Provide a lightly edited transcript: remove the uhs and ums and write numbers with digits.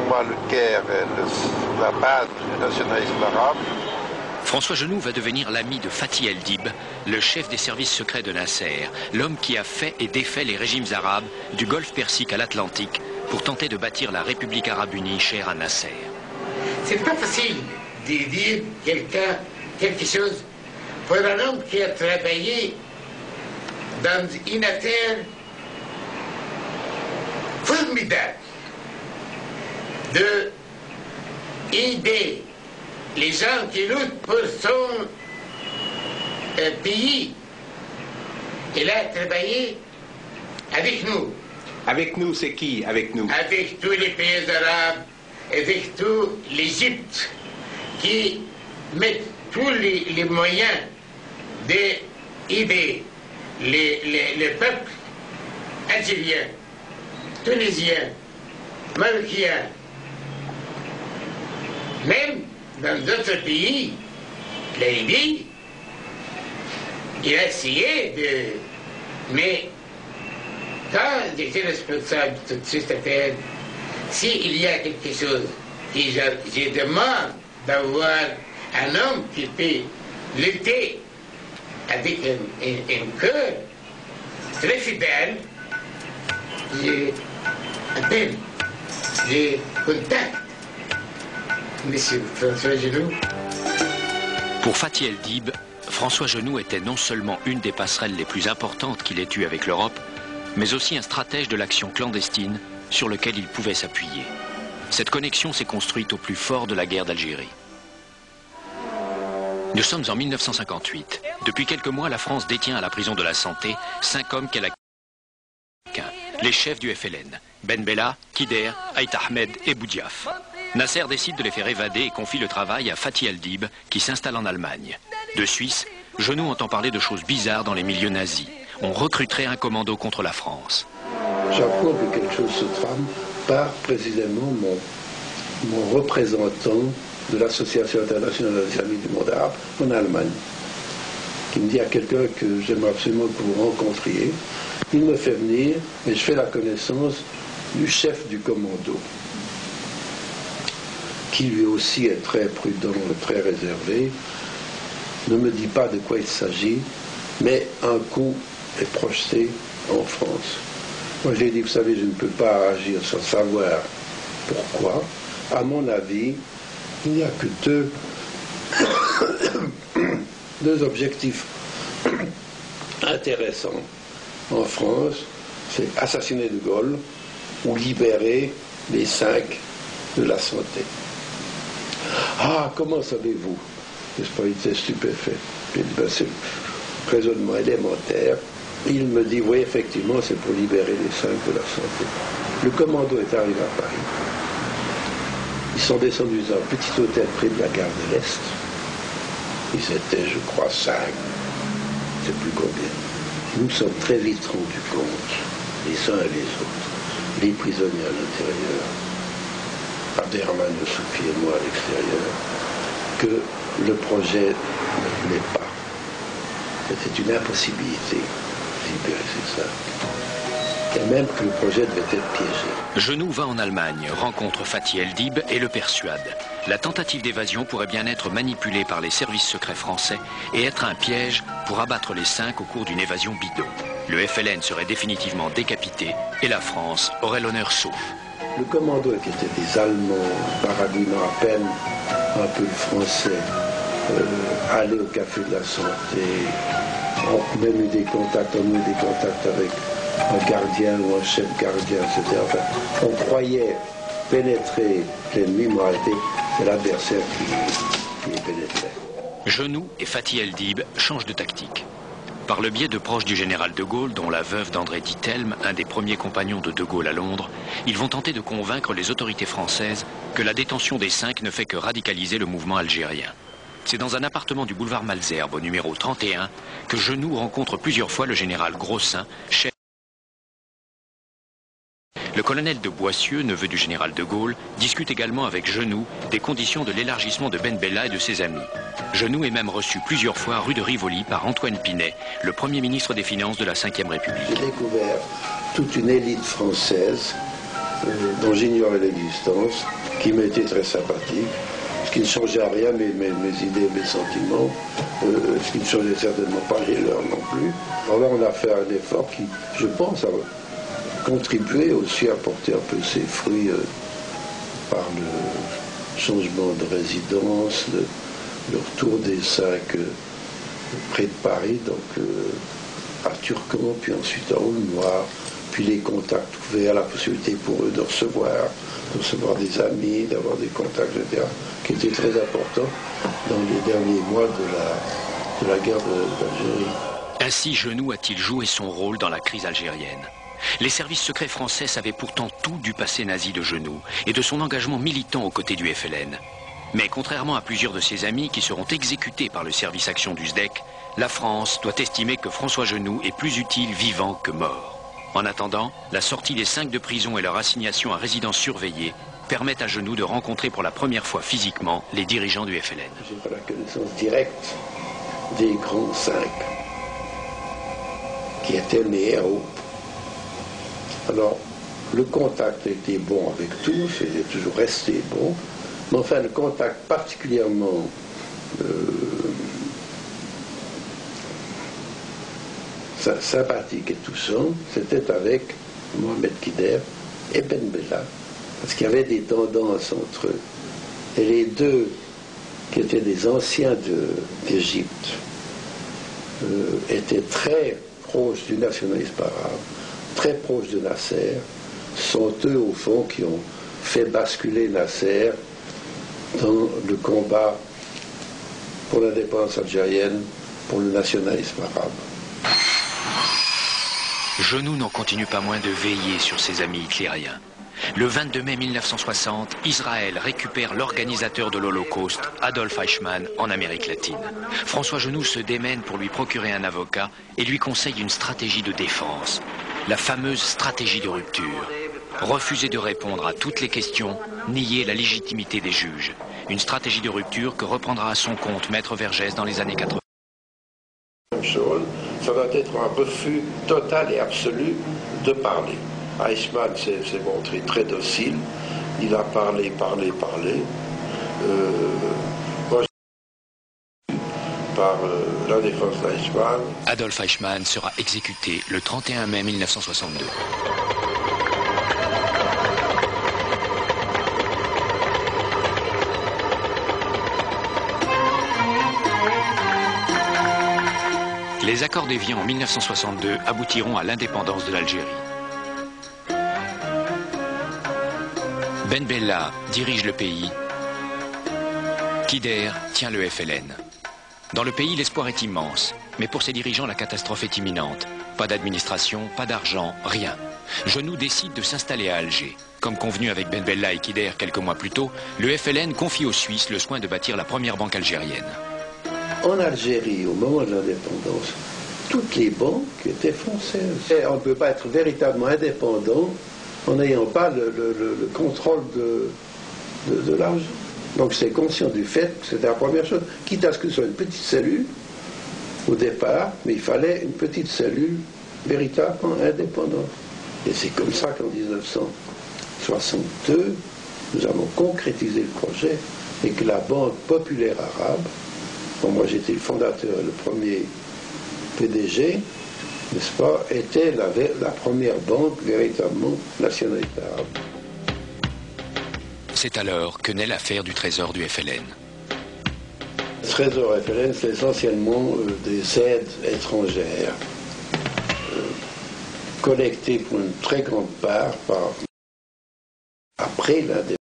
moi le Caire est la base du nationalisme arabe. François Genoux va devenir l'ami de Fatih El-Dib, le chef des services secrets de Nasser, l'homme qui a fait et défait les régimes arabes du Golfe Persique à l'Atlantique pour tenter de bâtir la République arabe unie chère à Nasser. C'est pas facile de dire quelque chose pour un homme qui a travaillé dans une affaire formidable de aider les gens qui luttent pour son pays. Il a travaillé avec nous. Avec nous, c'est qui avec nous? Avec tous les pays arabes, avec tout l'Égypte, qui met tous les moyens d'aider les peuples algériens, tunisiens, marocains, même dans d'autres pays, la Libye, il a essayé de... Mais quand j'étais responsable de toute cette affaire, s'il y a quelque chose que je demande d'avoir un homme qui peut lutter avec un cœur très fidèle, je appelle, je contacte Monsieur François Genoux. Pour Fatih El-Dib, François Genoux était non seulement une des passerelles les plus importantes qu'il ait eues avec l'Europe, mais aussi un stratège de l'action clandestine sur lequel il pouvait s'appuyer. Cette connexion s'est construite au plus fort de la guerre d'Algérie. Nous sommes en 1958. Depuis quelques mois, la France détient à la prison de la Santé 5 hommes qu'elle a... Les chefs du FLN, Ben Bella, Kider, Haït Ahmed et Boudiaf. Nasser décide de les faire évader et confie le travail à Fatih El-Dib, qui s'installe en Allemagne. De Suisse, Genoux entend parler de choses bizarres dans les milieux nazis. On recruterait un commando contre la France. J'apprends que quelque chose se trame par précisément mon représentant de l'Association internationale des amis du monde arabe en Allemagne, qui me dit à quelqu'un que j'aimerais absolument que vous rencontriez. Il me fait venir et je fais la connaissance du chef du commando, qui lui aussi est très prudent et très réservé, ne me dit pas de quoi il s'agit, mais un coup est projeté en France. Moi je lui ai dit, vous savez, je ne peux pas agir sans savoir pourquoi. À mon avis, il n'y a que deux objectifs intéressants en France, c'est assassiner De Gaulle ou libérer les 5 de la Santé. Ah, comment savez-vous? N'est-ce pas, il était stupéfait. J'ai dit, ben, c'est raisonnement élémentaire. Il me dit, oui, effectivement, c'est pour libérer les 5 de la Santé. Le commando est arrivé à Paris. Ils sont descendus dans un petit hôtel près de la gare de l'Est. Ils étaient, je crois, 5. Je ne sais plus combien. Nous sommes très vite rendus compte, les uns et les autres, les prisonniers à l'intérieur, Abderrahmane de Soufi et moi à l'extérieur, que le projet ne plaît pas. C'était une impossibilité de libérer ces 5. Et même que le projet devait être piégé. Genoux va en Allemagne, rencontre Fatih El-Dib et le persuade. La tentative d'évasion pourrait bien être manipulée par les services secrets français et être un piège pour abattre les 5 au cours d'une évasion bidon. Le FLN serait définitivement décapité et la France aurait l'honneur sauf. Le commando, qui était des Allemands, baragouinant à peine un peu le français, allait au café de la Santé, on a même eu des contacts, avec un gardien ou un chef gardien, etc. Enfin, on croyait pénétrer l'ennemi, mais en réalité, c'est l'adversaire qui est pénétré. Genoux et Fatih El-Dib changent de tactique. Par le biais de proches du général de Gaulle, dont la veuve d'André Dittelme, un des premiers compagnons de Gaulle à Londres, ils vont tenter de convaincre les autorités françaises que la détention des 5 ne fait que radicaliser le mouvement algérien. C'est dans un appartement du boulevard Malesherbes, au numéro 31, que Genoux rencontre plusieurs fois le général Grossin, chef. Le colonel de Boissieu, neveu du général de Gaulle, discute également avec Genoux des conditions de l'élargissement de Ben Bella et de ses amis. Genoux est même reçu plusieurs fois rue de Rivoli par Antoine Pinet, le premier ministre des Finances de la Ve République. J'ai découvert toute une élite française dont j'ignorais l'existence, qui m'était très sympathique, ce qui ne changeait à rien mes idées, mes sentiments, ce qui ne changeait certainement pas les leurs non plus. Alors là, on a fait un effort qui, je pense, a contribué aussi à porter un peu ses fruits par le changement de résidence, le retour des 5 près de Paris, donc à Turcan, puis ensuite à Aulnois, puis les contacts ouverts, la possibilité pour eux de recevoir des amis, d'avoir des contacts, etc., qui étaient très importants dans les derniers mois de la guerre d'Algérie. Ainsi, Genoux a-t-il joué son rôle dans la crise algérienne. Les services secrets français savaient pourtant tout du passé nazi de Genoux et de son engagement militant aux côtés du FLN. Mais contrairement à plusieurs de ses amis qui seront exécutés par le service action du SDEC, la France doit estimer que François Genoux est plus utile vivant que mort. En attendant, la sortie des 5 de prison et leur assignation à résidence surveillée permettent à Genoux de rencontrer pour la première fois physiquement les dirigeants du FLN. J'ai pas la connaissance directe des grands 5 qui étaient mes héros. Alors, le contact était bon avec tous, il est toujours resté bon, mais enfin le contact particulièrement sympathique et touchant, c'était avec Mohamed Kider et Ben Bella, parce qu'il y avait des tendances entre eux. Et les deux, qui étaient des anciens d'Égypte, étaient très proches du nationalisme arabe, très proches de Nasser, sont eux au fond qui ont fait basculer Nasser dans le combat pour l'indépendance algérienne, pour le nationalisme arabe. Genoux n'en continue pas moins de veiller sur ses amis hitlériens. Le 22 mai 1960, Israël récupère l'organisateur de l'Holocauste, Adolf Eichmann, en Amérique latine. François Genoux se démène pour lui procurer un avocat et lui conseille une stratégie de défense, la fameuse stratégie de rupture. Refuser de répondre à toutes les questions, nier la légitimité des juges. Une stratégie de rupture que reprendra à son compte Maître Vergès dans les années 80. Ça doit être un refus total et absolu de parler. Eichmann s'est montré très docile, il a parlé. Moi, par la défense d'Eichmann. Adolf Eichmann sera exécuté le 31 mai 1962. Les accords d'Évian en 1962 aboutiront à l'indépendance de l'Algérie. Ben Bella dirige le pays. Kider tient le FLN. Dans le pays, l'espoir est immense. Mais pour ses dirigeants, la catastrophe est imminente. Pas d'administration, pas d'argent, rien. Genoux décide de s'installer à Alger. Comme convenu avec Ben Bella et Kider quelques mois plus tôt, le FLN confie aux Suisses le soin de bâtir la première banque algérienne. En Algérie, au moment de l'indépendance, toutes les banques étaient françaises. Et on ne peut pas être véritablement indépendant en n'ayant pas le contrôle de l'argent. Donc j'étais conscient du fait que c'était la première chose, quitte à ce que ce soit une petite cellule au départ, mais il fallait une petite cellule véritablement indépendante. Et c'est comme ça qu'en 1962, nous avons concrétisé le projet et que la Banque populaire arabe, dont moi j'étais le fondateur et le premier PDG, n'est-ce pas, était la première banque véritablement nationaliste arabe. C'est alors que naît l'affaire du trésor du FLN. Le trésor FLN, c'est essentiellement des aides étrangères, collectées pour une très grande part après l'indépendance.